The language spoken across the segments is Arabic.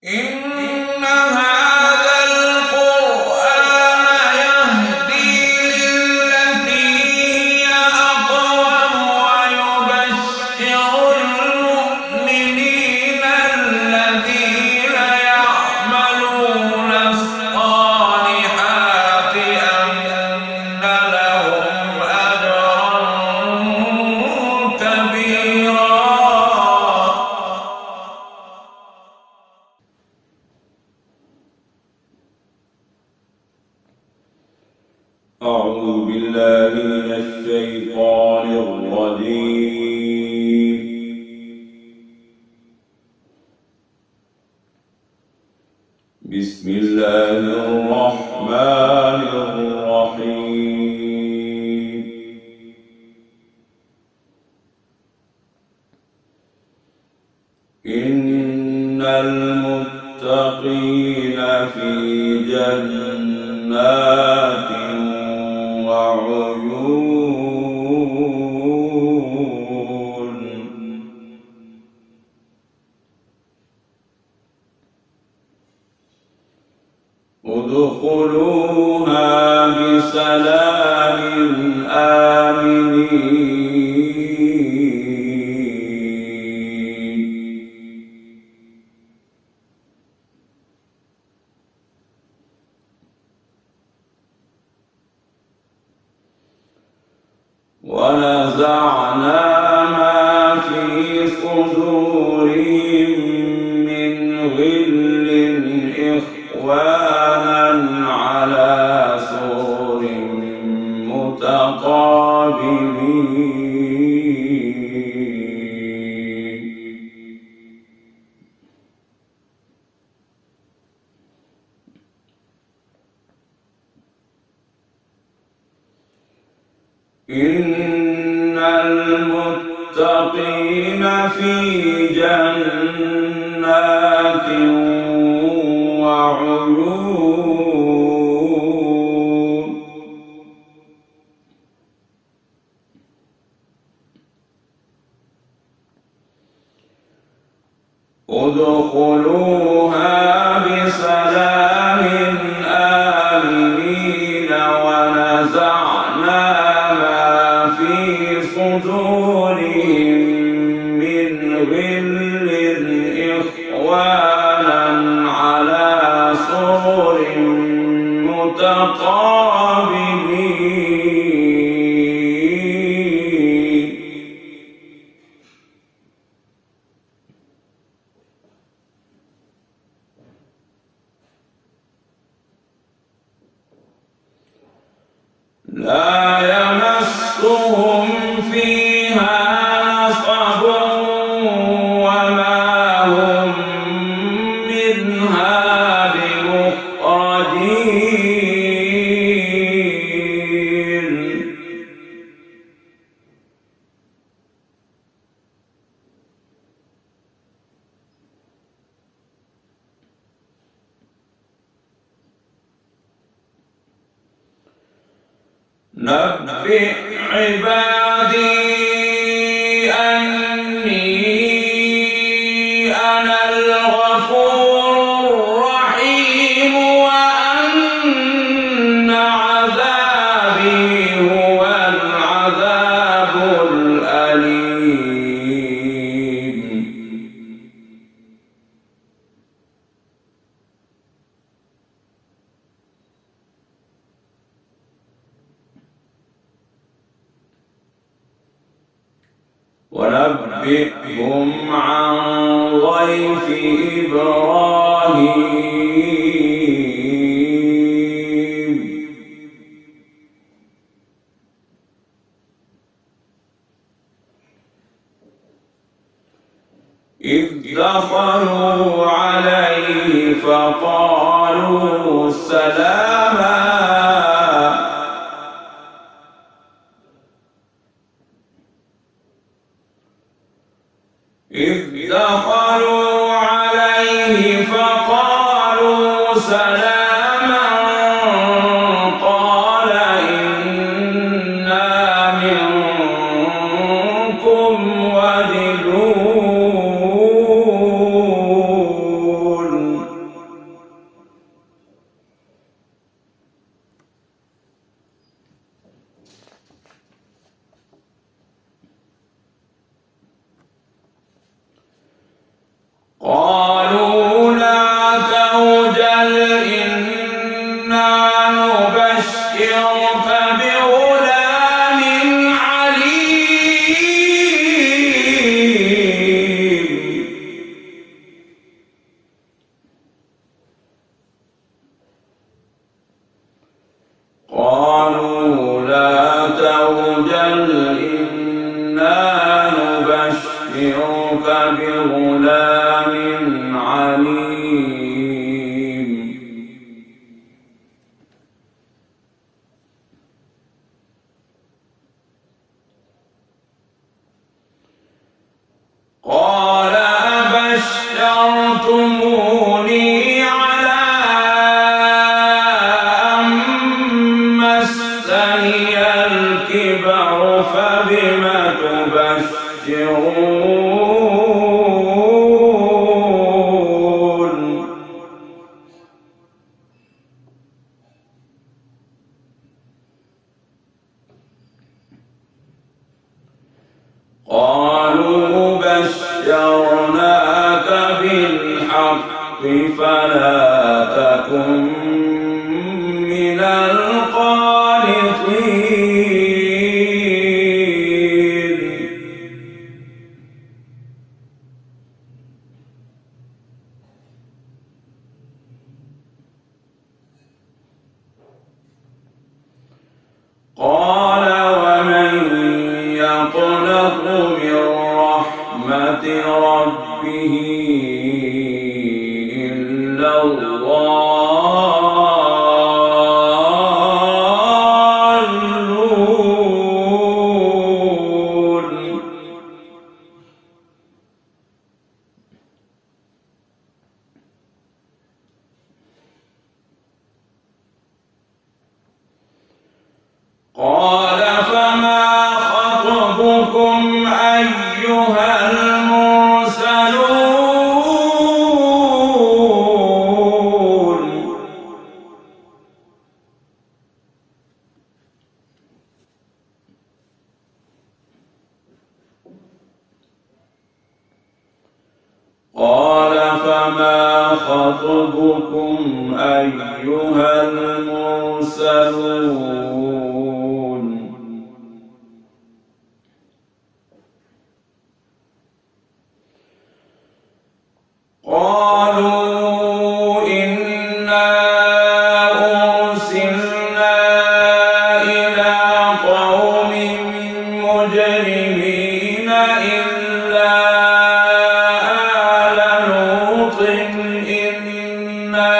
إن هذا القرآن يهدي للتي هي أقوم ويبشر المؤمنين الذين يعملون الصالحات أن لهم أجرا كبيرا. أعوذ بالله من الشيطان الرجيم. بسم الله الرحمن الرحيم. إن المتقين في جنات وعيون. ادخلوها بسلام آمنين. ونزعنا ما في صدورهم من غل إخوانا على سرر متقابلين. إن المتقين في جنات وعيون. ادخلوها بسلام آمنين. ونزعنا في صدورهم من غل إخوانا على سرر متقابلين. لا يمسهم فيها نصب وما هم منها بمخرجين. نبئ عبادي أني أنا الغفور الرحيم وأن عذابي هو العذاب الأليم. ونبئهم عن ضيف إبراهيم. إذ دخلوا عليه فقالوا سلاما. إذ دخلوا عليه فقالوا سلاما. قال إنا منكم وجلون. استأجرتموني على أن مسني الكبر فبم تبشرون قالوا بشرناك بالحق فلا تكن من القانطين قال ومن يقنط من رحمة ربه إلا الضالون قال فما خطبكم أيها المرسلون قال فما خطبكم أيها المرسلون قالوا إنا أرسلنا إلى قوم مجرمين إلا آل لوط إنا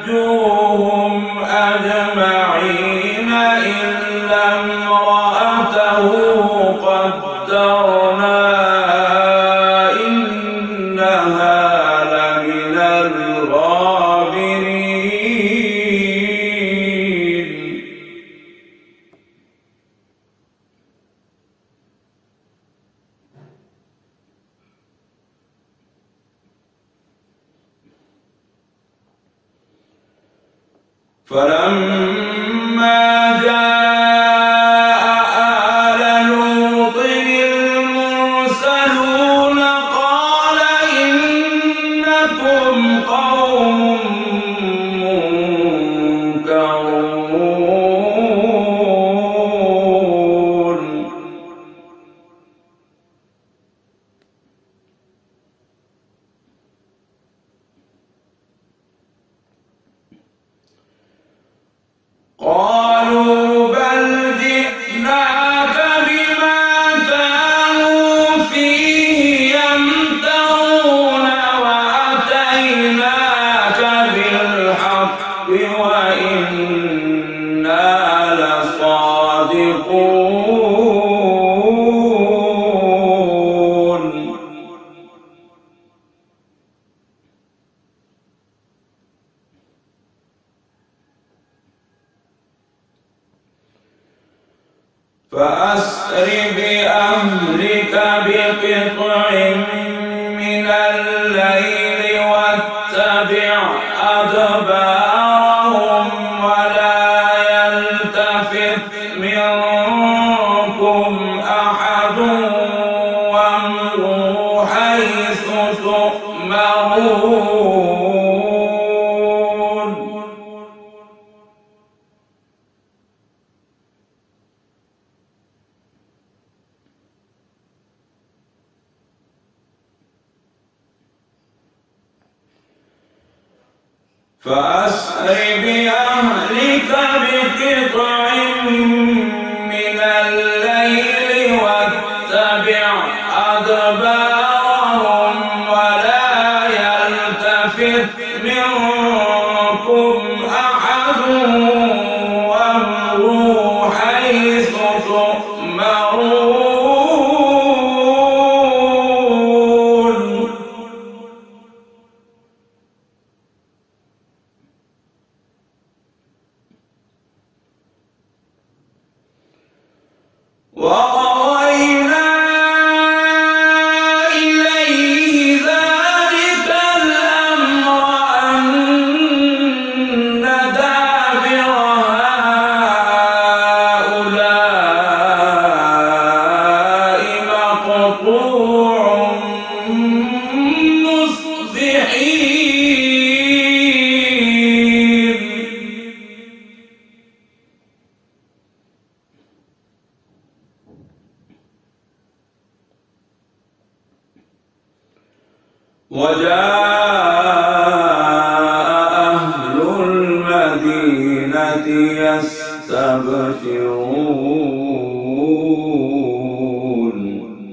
لمنجوهم أجمعين إلا امرأته قدرنا إنها لمن الغابرين فلما جاء آل لوط المرسلون قال إنكم قوم منكرون قالوا بل جئناك بما كانوا فيه يمترون وأتيناك بالحق وإنا لصادقون فأسر بأهلك بقطع من الليل واتبع أدبارهم ولا يلتفت منكم أحد وامضوا حيث تؤمرون فأسر بأهلك بقطع من الليل واتبع أدبارهم ولا يلتفت منكم أحد وامضوا حيث تؤمرون مصبحين وجاء أهل المدينة يستبشرون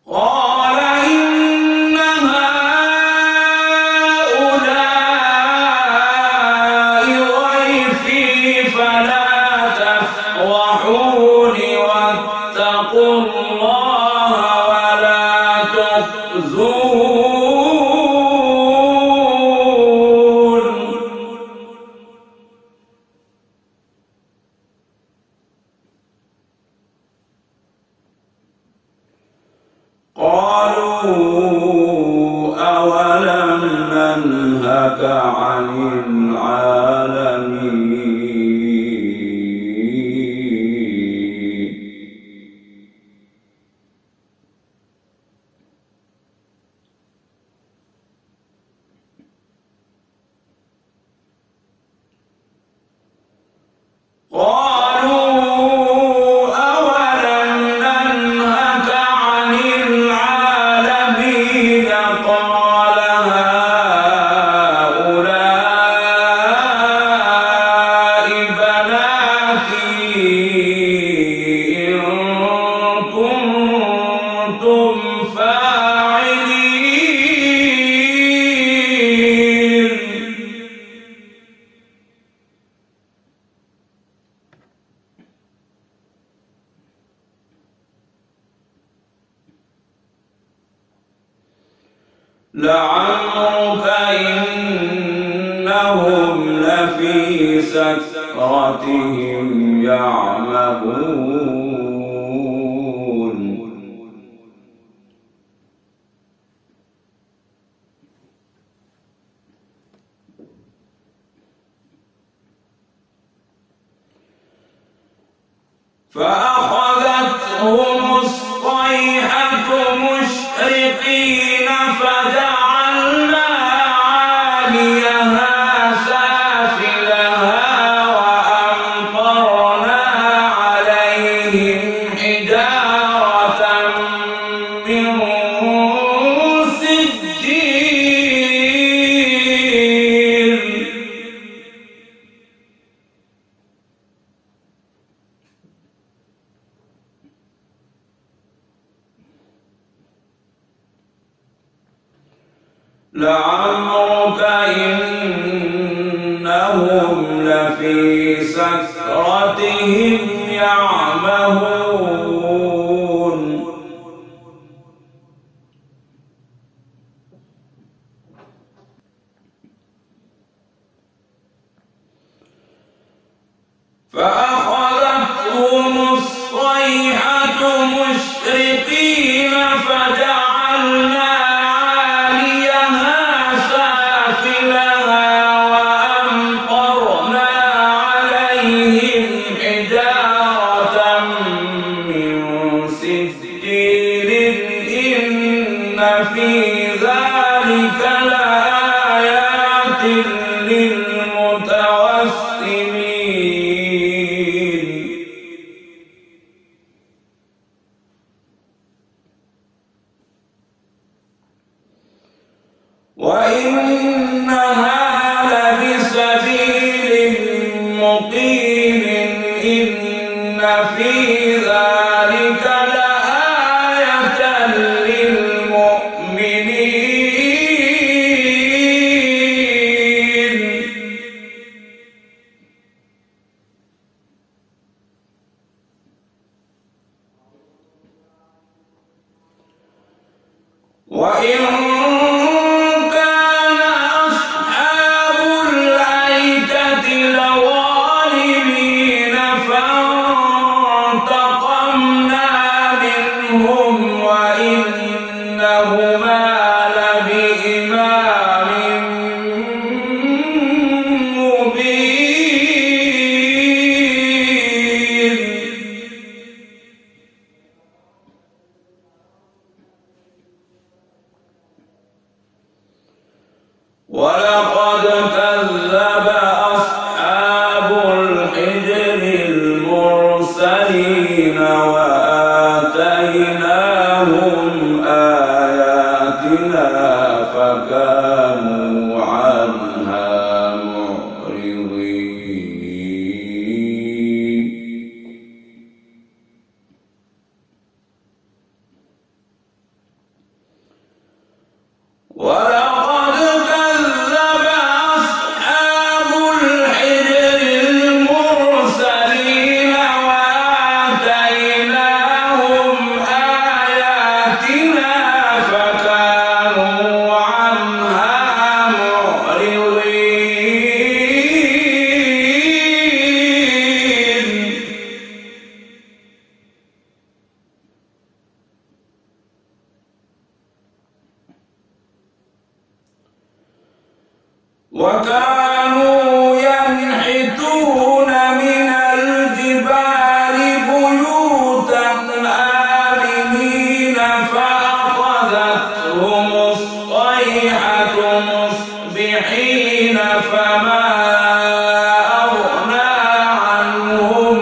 قال إن هؤلاء ضيفي فلا تفضحون واتقوا الله ولا تخزون قالوا أولم ننهك عن العالمين قالوا أولم ننهك عن العالمين قال هؤلاء بناتي إن كنتم فاعلين لعمرك إنهم لفي سكرتهم يعمهون فأخذتهم الصيحة مشرقين فجعلنا عاليها سافلها وأمطرنا عليهم حجارة من سجيل لعمرك إنهم لفي سكرتهم يعمهون فأخذتهم الصيحة مشرقين فجعلنا عاليها سافلها وأمطرنا عليهم حجارة من سجيل إن في ذلك لآيات للمتوسمين وإنها لبسبيل مقيم إن في ذلك لآية للمؤمنين وإن كان أصحاب الأيكة لظالمين فانتقمنا منهم وإنهما لبإمام مبين وآتيناهم آياتنا فكانوا عنها معرضين ولقد كذب أصحاب الحجر المرسلين وآتيناهم آياتنا فكانوا عنها معرضين وكانوا ينحتون من الجبال بيوتا آمنين فأخذتهم الصيحة مصبحين فما أغنى عنهم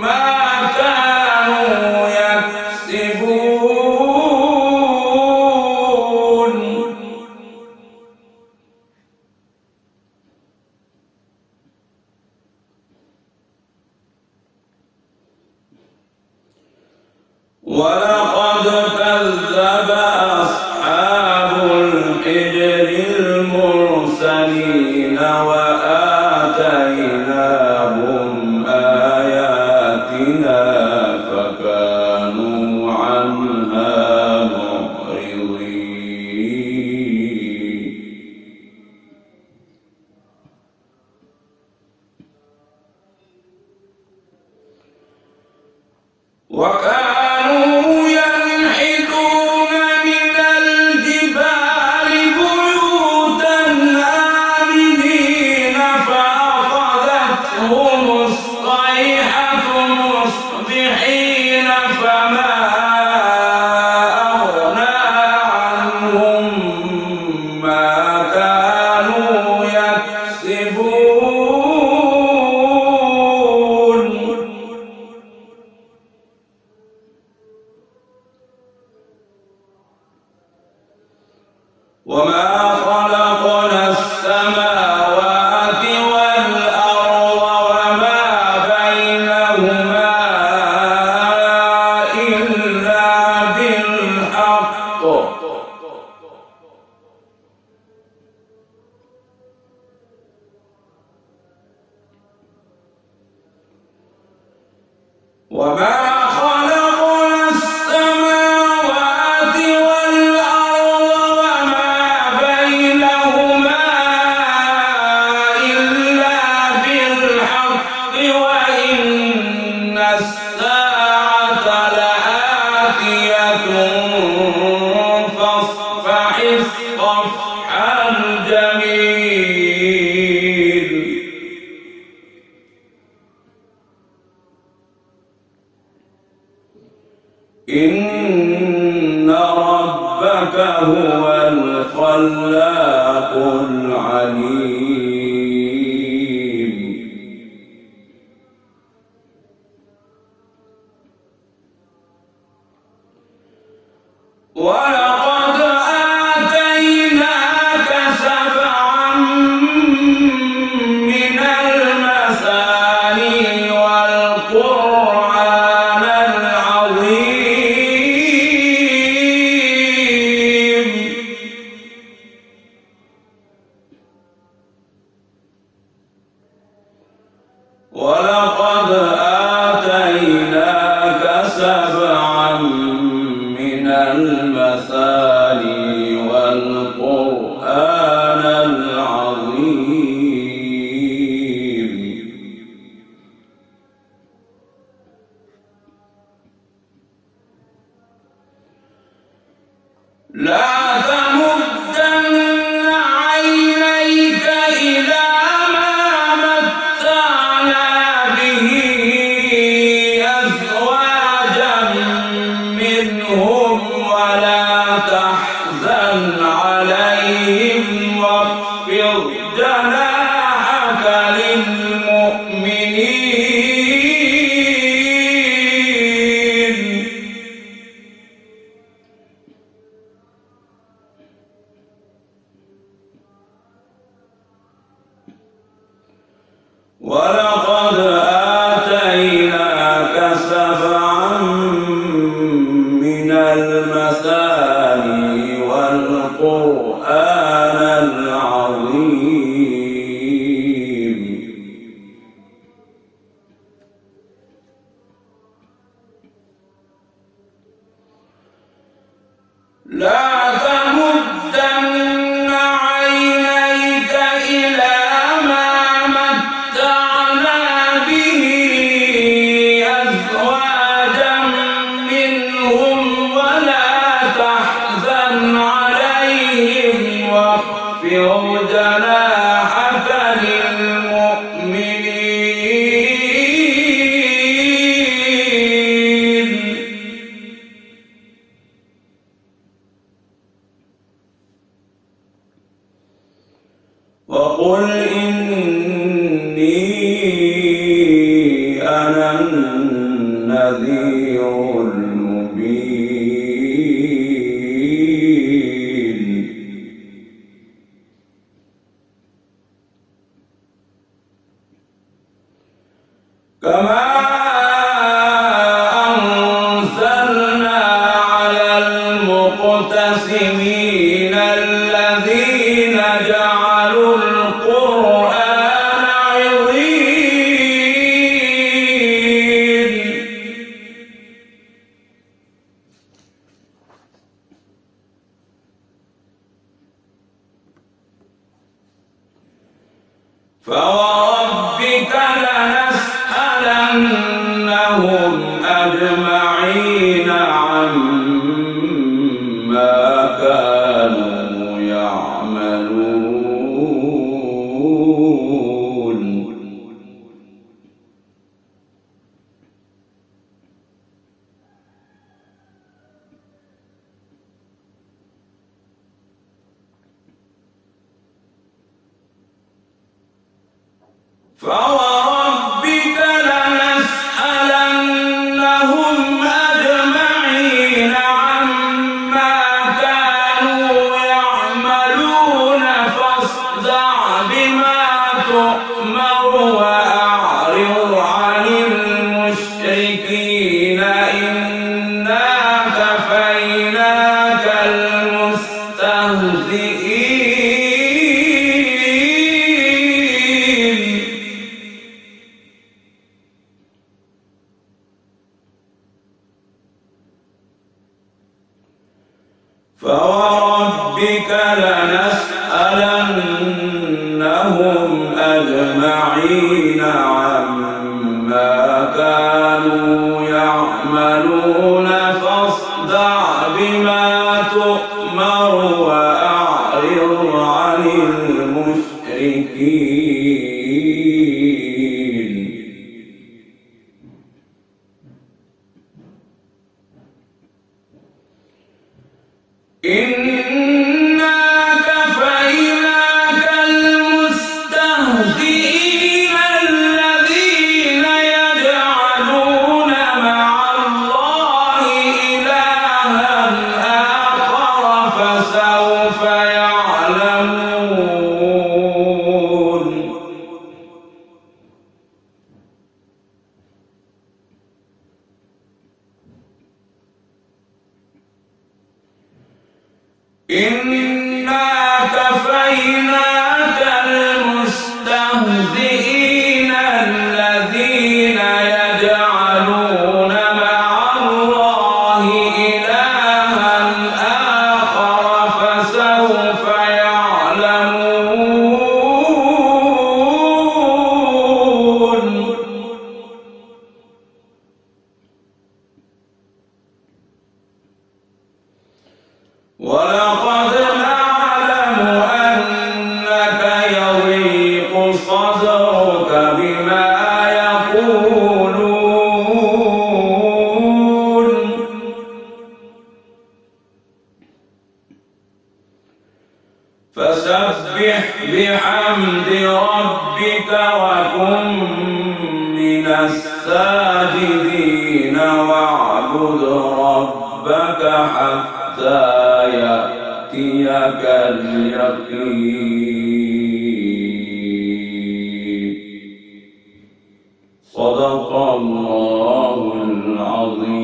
ما كانوا يكسبون ولقد كذب أصحاب الحجر المرسلين وآتيناهم آياتنا فكانوا عنها معرضين وكانوا ينحتون من الجبال بيوتا آمنين فأخذتهم الصيحة مصبحين فما أغنى عنهم ما كانوا يكسبون وما خلقنا السماوات والأرض وما بينهما إلا بالحق وما خلقنا السماوات والأرض وما بينهما إلا بالحق وإن الساعة لآتية فاصفح الصفح الجميل إن ربك هو الخلاق العليم ولقد آتيناك سبعا من المثاني والقرآن العظيم ولقد آتيناك سبعا من المثاني والقرآن العظيم لا تمدن عينيك إلى ما متعنا به أنا النذير المبين كما أنزلنا على المقتسمين الذين جعلوا القرآن عضين فوربك لنسألنهم أجمعين عما كانوا يعملون فوربك لنسألنهم أجمعين عما كانوا يعملون فاصدع بما تؤمر وأعرض عن المشركين إنا كفيناك المستهزئين فوربك لنسألنهم أجمعين عما كانوا يعملون فاصدع بما تؤمر وأعرض عن المشركين إنا كفيناك المستهزئين الذين يجعلون مع الله إلها آخر فسوف يعلمون إنا كفيناك المستهزئين الذين يجعلون مع الله إلها آخر فسوف يعلمون ولقد نعلم أنك يضيق صدرك بما يقولون فسبح بحمد ربك وكن من الساجدين واعبد ربك حتى يأتيك اليقين صدق الله العظيم.